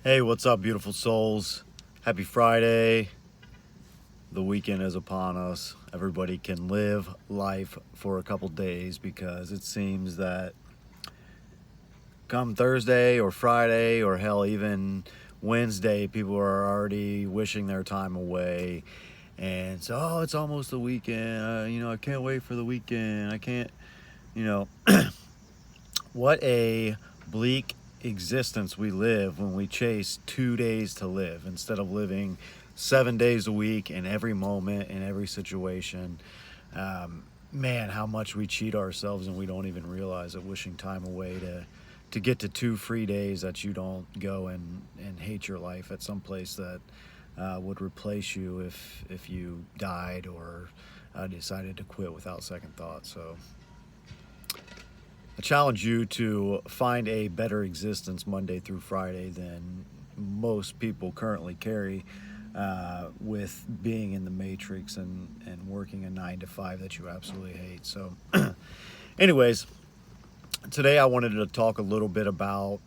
Hey, what's up, beautiful souls? Happy Friday. The weekend is upon us. Everybody can live life for a couple days because it seems that come Thursday or Friday or hell, even Wednesday, people are already wishing their time away. And so, oh, it's almost the weekend. I can't wait for the weekend. I can't, you know, what a bleak existence we live when we chase 2 days to live instead of living 7 days a week in every moment, in every situation. Man, how much we cheat ourselves and we don't even realize it, wishing time away to get to 2 free days that you don't go and hate your life at some place that would replace you if you died or decided to quit without second thought. So I challenge you to find a better existence Monday through Friday than most people currently carry, with being in the matrix and working a 9 to 5 that you absolutely hate. So, anyways, today I wanted to talk a little bit about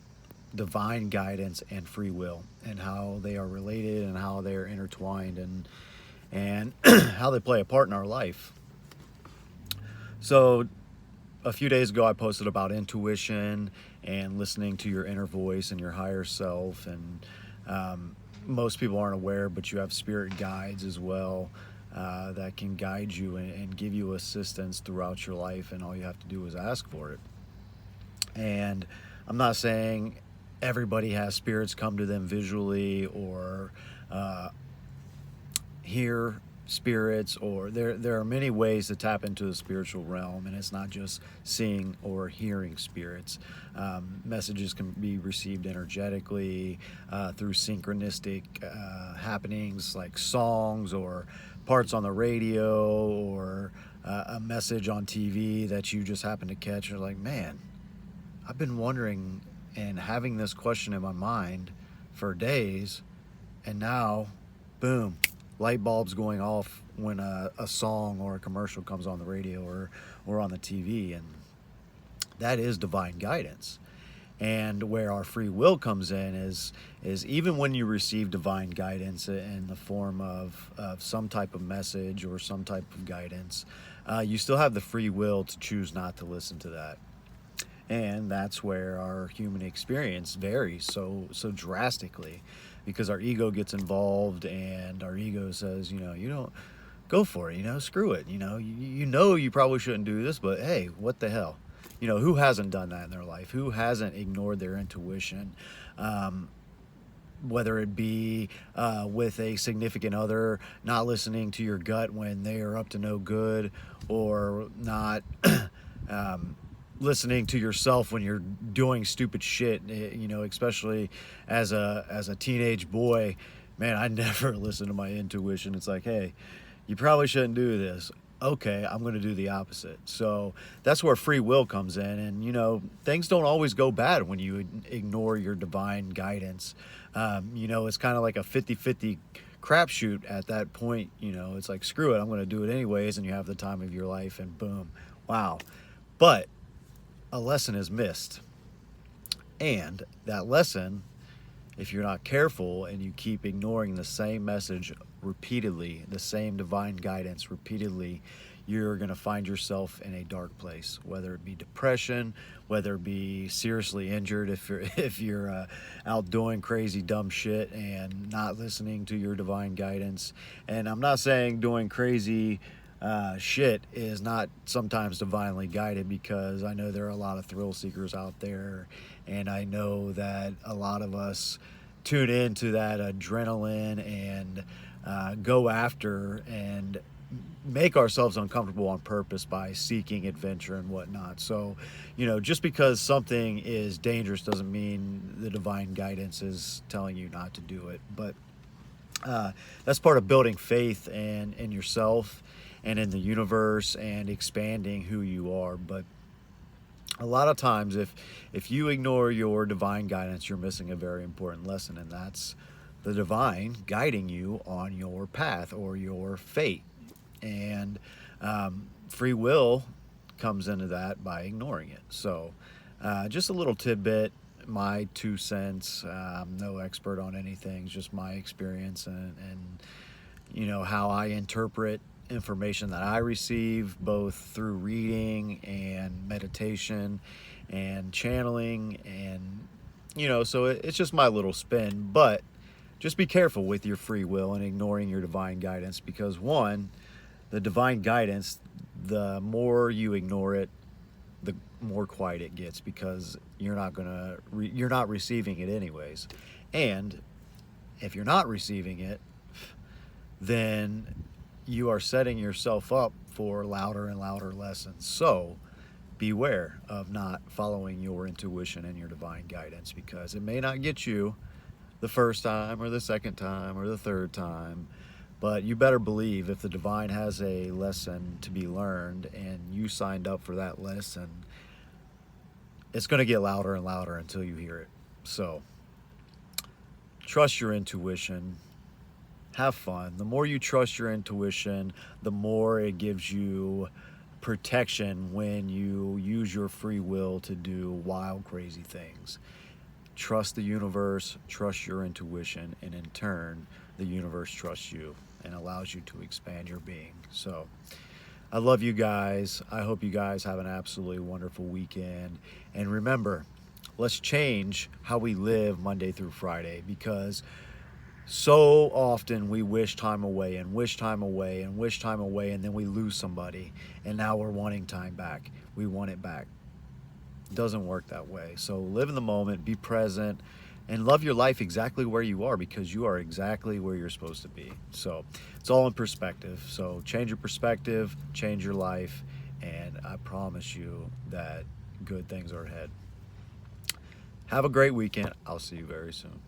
divine guidance and free will and how they are related and how they are intertwined and how they play a part in our life. So, a few days ago, I posted about intuition and listening to your inner voice and your higher self. And most people aren't aware, but you have spirit guides as well, that can guide you and give you assistance throughout your life. And all you have to do is ask for it. And I'm not saying everybody has spirits come to them visually or uh, hear spirits, or there are many ways to tap into the spiritual realm, and it's not just seeing or hearing spirits. Messages can be received energetically, through synchronistic happenings like songs or parts on the radio, or a message on TV that you just happen to catch. You're like, man, I've been wondering and having this question in my mind for days, and now, boom, light bulbs going off when a song or a commercial comes on the radio or on the TV. And that is divine guidance. And where our free will comes in is even when you receive divine guidance in the form of some type of message or some type of guidance, you still have the free will to choose not to listen to that. And that's where our human experience varies so drastically, because our ego gets involved and our ego says, you don't go for it, screw it, you probably shouldn't do this, but hey, what the hell, who hasn't done that in their life, who hasn't ignored their intuition, um, whether it be with a significant other, not listening to your gut when they are up to no good, or not um, listening to yourself when you're doing stupid shit. Especially as a teenage boy, man, I never listen to my intuition. It's like, hey, you probably shouldn't do this. Okay, I'm going to do the opposite. So that's where free will comes in. And, things don't always go bad when you ignore your divine guidance. It's kind of like a 50-50 crapshoot at that point. It's like, screw it, I'm going to do it anyways. And you have the time of your life, and boom, wow. But a lesson is missed. And that lesson, if you're not careful and you keep ignoring the same message repeatedly, the same divine guidance repeatedly, you're going to find yourself in a dark place, whether it be depression, whether it be seriously injured if you're if you're out doing crazy dumb shit and not listening to your divine guidance. And I'm not saying doing crazy shit is not sometimes divinely guided, because I know there are a lot of thrill seekers out there, and I know that a lot of us tune into that adrenaline and go after and make ourselves uncomfortable on purpose by seeking adventure and whatnot. So, just because something is dangerous doesn't mean the divine guidance is telling you not to do it. But that's part of building faith in yourself and in the universe and expanding who you are. But a lot of times, if you ignore your divine guidance, you're missing a very important lesson, and that's the divine guiding you on your path or your fate. And free will comes into that by ignoring it. So just a little tidbit my 2 cents. I'm no expert on anything, just my experience and how I interpret information that I receive, both through reading and meditation and channeling, and so it's just my little spin. But just be careful with your free will and ignoring your divine guidance, because one, the divine guidance, the more you ignore it, the more quiet it gets, because you're not receiving it anyways. And if you're not receiving it, then you are setting yourself up for louder and louder lessons. So beware of not following your intuition and your divine guidance, because it may not get you the first time or the second time or the third time, but you better believe if the divine has a lesson to be learned and you signed up for that lesson, it's going to get louder and louder until you hear it. So trust your intuition. Have fun. The more you trust your intuition, the more it gives you protection when you use your free will to do wild, crazy things. Trust the universe, trust your intuition, and in turn, the universe trusts you and allows you to expand your being. So I love you guys. I hope you guys have an absolutely wonderful weekend. And remember, let's change how we live Monday through Friday, because so often we wish time away and wish time away and wish time away, and then we lose somebody, and now we're wanting time back. We want it back. It doesn't work that way. So live in the moment, be present, and love your life exactly where you are, because you are exactly where you're supposed to be. So it's all in perspective. So change your perspective, change your life, and I promise you that good things are ahead. Have a great weekend. I'll see you very soon.